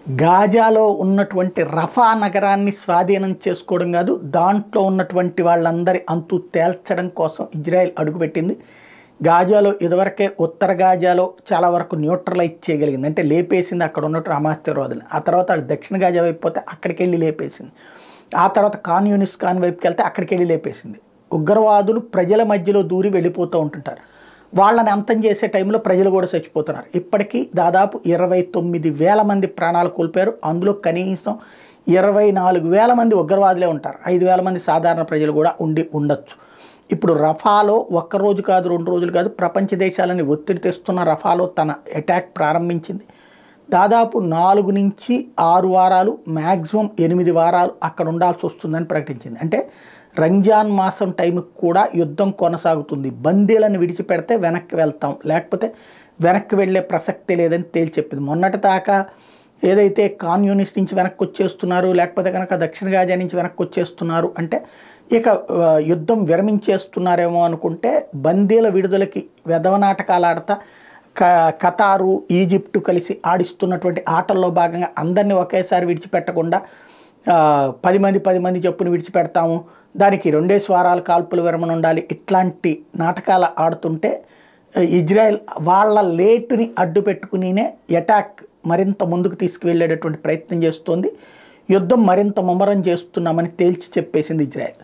గాజాలో ఉన్నటువంటి రఫా నగరాన్ని స్వాధీనం చేసుకోవడం కాదు, దాంట్లో ఉన్నటువంటి వాళ్ళందరి అంతు తేల్చడం కోసం ఇజ్రాయెల్ అడుగుపెట్టింది. గాజాలో ఇదివరకే ఉత్తర గాజాలో చాలా వరకు న్యూట్రలైజ్ చేయగలిగింది, అంటే లేపేసింది అక్కడ ఉన్నట్టు హమాస్ తీవ్రవాదులు. ఆ తర్వాత వాళ్ళు దక్షిణ గాజా వైపు పోతే అక్కడికి వెళ్ళి లేపేసింది. ఆ తర్వాత ఖాన్ యూనిస్ ఖాన్ వైపుకి వెళ్తే అక్కడికి వెళ్ళి లేపేసింది. ఉగ్రవాదులు ప్రజల మధ్యలో దూరి వెళ్ళిపోతూ ఉంటుంటారు. వాళ్ళని అంతం చేసే టైంలో ప్రజలు కూడా చచ్చిపోతున్నారు. ఇప్పటికీ దాదాపు 29,000 మంది ప్రాణాలు కోల్పోయారు. అందులో కనీసం 24,000 మంది ఉగ్రవాదులే ఉంటారు. 5,000 మంది సాధారణ ప్రజలు కూడా ఉండొచ్చు. ఇప్పుడు రఫాలో ఒక్కరోజు కాదు, 2 రోజులు కాదు, ప్రపంచ దేశాలని ఒత్తిడి తెస్తున్న రఫాలో తన అటాక్ ప్రారంభించింది. దాదాపు 4 నుంచి 6 వారాలు, మ్యాక్సిమం 8 వారాలు అక్కడ ఉండాల్సి వస్తుందని ప్రకటించింది. అంటే రంజాన్ మాసం టైంకి కూడా యుద్ధం కొనసాగుతుంది. బందీలను విడిచిపెడితే వెనక్కి వెళ్తాం, లేకపోతే వెనక్కి వెళ్ళే ప్రసక్తే లేదని తేల్చెప్పింది. మొన్నటి దాకా ఏదైతే ఖాన్ యూనిస్ నుంచి వెనక్కి వచ్చేస్తున్నారు, లేకపోతే కనుక దక్షిణ గాజా నుంచి వెనక్కి వచ్చేస్తున్నారు అంటే ఇక యుద్ధం విరమించేస్తున్నారేమో అనుకుంటే, బందీల విడుదలకి వెధవనాటకాలు ఆడతా ఖతారు, ఈజిప్టు కలిసి ఆడిస్తున్నటువంటి ఆటల్లో భాగంగా అందరినీ ఒకేసారి విడిచిపెట్టకుండా 10 మంది చొప్పున విడిచిపెడతాము, దానికి 2 వారాల కాల్పుల విరమణ ఉండాలి, ఇట్లాంటి నాటకాలు ఆడుతుంటే ఇజ్రాయెల్ వాళ్ళ లేటుని అడ్డు పెట్టుకునినే అటాక్ మరింత ముందుకు తీసుకువెళ్ళేటటువంటి ప్రయత్నం చేస్తోంది. యుద్ధం మరింత ముమ్మరం చేస్తున్నామని తేల్చి చెప్పేసింది ఇజ్రాయెల్.